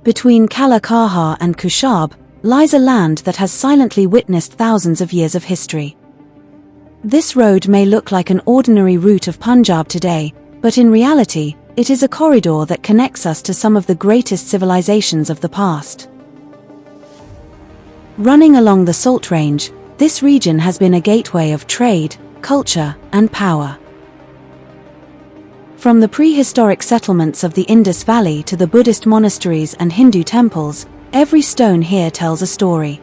Between Kalar Kahar and Khushab lies a land that has silently witnessed thousands of years of history. This road may look like an ordinary route of Punjab today, but in reality, it is a corridor that connects us to some of the greatest civilizations of the past. Running along the Salt Range, this region has been a gateway of trade, culture, and power. From the prehistoric settlements of the Indus Valley to the Buddhist monasteries and Hindu temples, every stone here tells a story.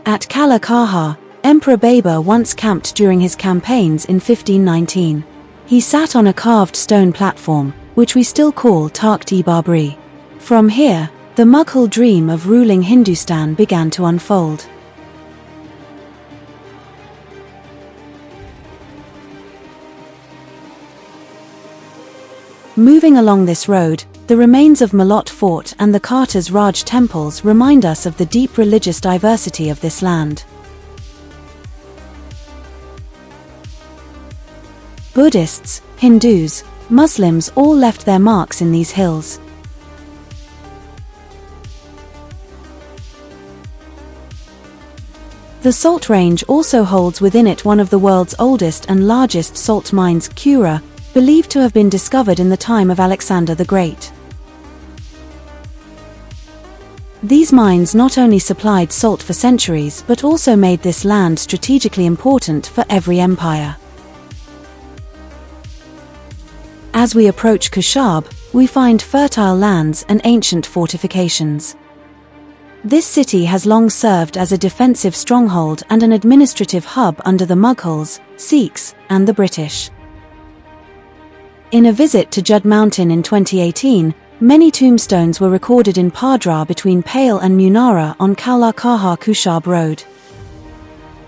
At Kalar Kahar, Emperor Babur once camped during his campaigns in 1519. He sat on a carved stone platform, which we still call Takht-e-Babri. From here, the Mughal dream of ruling Hindustan began to unfold. Moving along this road, the remains of Malot Fort and the Kartas Raj temples remind us of the deep religious diversity of this land. Buddhists, Hindus, Muslims all left their marks in these hills. The Salt Range also holds within it one of the world's oldest and largest salt mines, Kura, believed to have been discovered in the time of Alexander the Great. These mines not only supplied salt for centuries but also made this land strategically important for every empire. As we approach Khushab, we find fertile lands and ancient fortifications. This city has long served as a defensive stronghold and an administrative hub under the Mughals, Sikhs, and the British. In a visit to Judd Mountain in 2018, many tombstones were recorded in Padra between Pale and Munara on Kalar Kahar Khushab Road.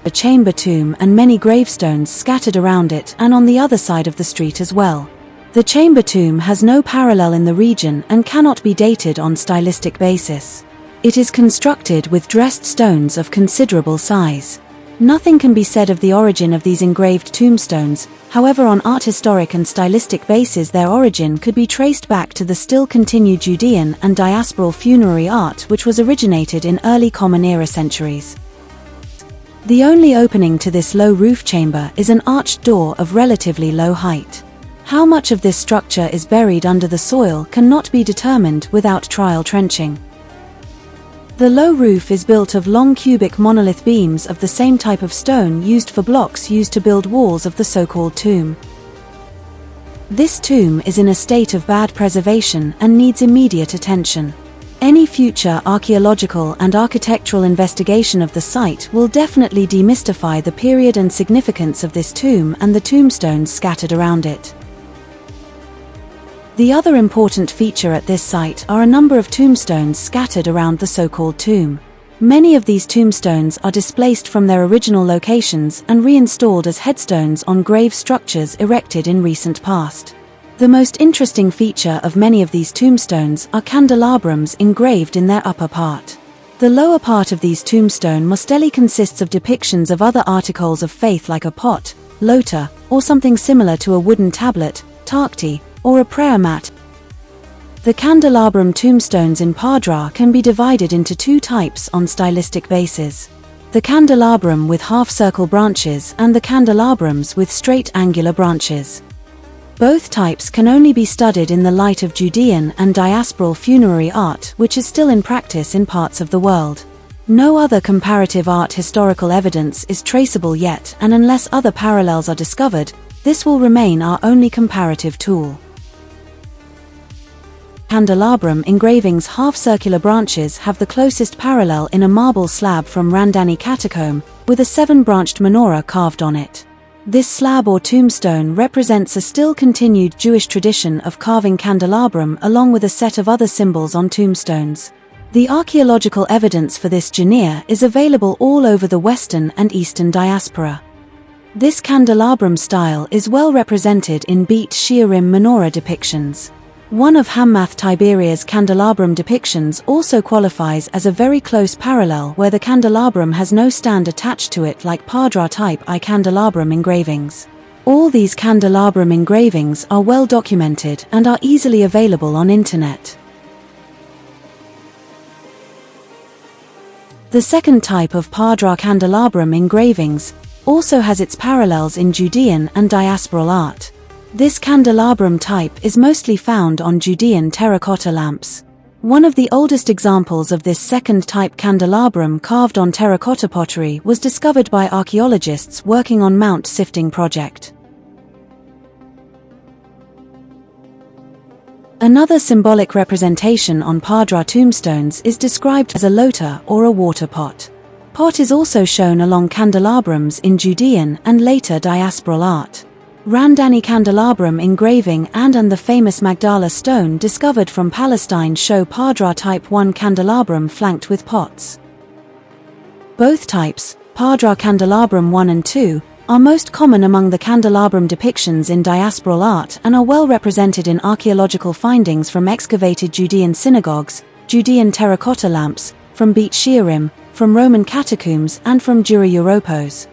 A chamber tomb and many gravestones scattered around it and on the other side of the street as well. The chamber tomb has no parallel in the region and cannot be dated on stylistic basis. It is constructed with dressed stones of considerable size. Nothing can be said of the origin of these engraved tombstones, however on art historic and stylistic basis their origin could be traced back to the still continued Judean and diasporal funerary art which was originated in early Common Era centuries. The only opening to this low roof chamber is an arched door of relatively low height. How much of this structure is buried under the soil cannot be determined without trial trenching. The low roof is built of long cubic monolith beams of the same type of stone used for blocks used to build walls of the so-called tomb. This tomb is in a state of bad preservation and needs immediate attention. Any future archaeological and architectural investigation of the site will definitely demystify the period and significance of this tomb and the tombstones scattered around it. The other important feature at this site are a number of tombstones scattered around the so-called tomb. Many of these tombstones are displaced from their original locations and reinstalled as headstones on grave structures erected in recent past. The most interesting feature of many of these tombstones are candelabrums engraved in their upper part. The lower part of these tombstone mostly consists of depictions of other articles of faith like a pot, lota, or something similar to a wooden tablet, takhti, or a prayer mat. The candelabrum tombstones in Padra can be divided into two types on stylistic basis. The candelabrum with half-circle branches and the candelabrums with straight angular branches. Both types can only be studied in the light of Judean and diasporal funerary art which is still in practice in parts of the world. No other comparative art historical evidence is traceable yet, and unless other parallels are discovered, this will remain our only comparative tool. Candelabrum engravings' half-circular branches have the closest parallel in a marble slab from Randani catacomb, with a 7-branched menorah carved on it. This slab or tombstone represents a still continued Jewish tradition of carving candelabrum along with a set of other symbols on tombstones. The archaeological evidence for this veneer is available all over the Western and Eastern diaspora. This candelabrum style is well represented in beat Shiurim menorah depictions. One of Hammath Tiberia's candelabrum depictions also qualifies as a very close parallel where the candelabrum has no stand attached to it like Padra type I candelabrum engravings. All these candelabrum engravings are well documented and are easily available on internet. The second type of Padra candelabrum engravings also has its parallels in Judean and diasporal art. This candelabrum type is mostly found on Judean terracotta lamps. One of the oldest examples of this second type candelabrum carved on terracotta pottery was discovered by archaeologists working on Mount Sifting project. Another symbolic representation on Padra tombstones is described as a lota or a water pot. Pot is also shown along candelabrums in Judean and later diasporal art. Randani candelabrum engraving and the famous Magdala stone discovered from Palestine show Padra type 1 candelabrum flanked with pots. Both types, Padra candelabrum 1 and 2, are most common among the candelabrum depictions in diasporal art and are well represented in archaeological findings from excavated Judean synagogues, Judean terracotta lamps, from Beit Shearim, from Roman catacombs and from Dura Europos.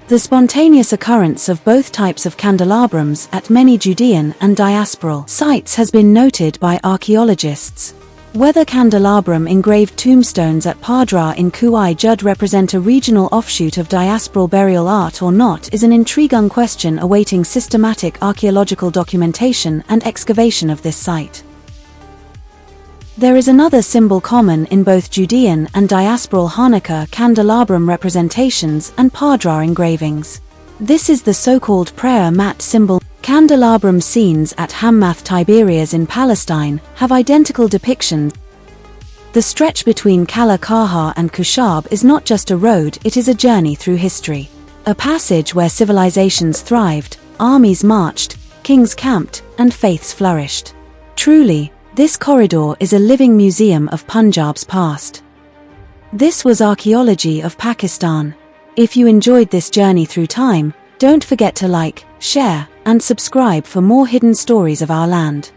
The spontaneous occurrence of both types of candelabrums at many Judean and diasporal sites has been noted by archaeologists. Whether candelabrum engraved tombstones at Padra in Kuai Jud represent a regional offshoot of diasporal burial art or not is an intriguing question awaiting systematic archaeological documentation and excavation of this site. There is another symbol common in both Judean and diasporal Hanukkah candelabrum representations and Padra engravings. This is the so-called prayer mat symbol. Candelabrum scenes at Hammath Tiberias in Palestine have identical depictions. The stretch between Kalar Kahar and Khushab is not just a road, it is a journey through history. A passage where civilizations thrived, armies marched, kings camped, and faiths flourished. Truly, this corridor is a living museum of Punjab's past. This was Archaeology of Pakistan. If you enjoyed this journey through time, don't forget to like, share, and subscribe for more hidden stories of our land.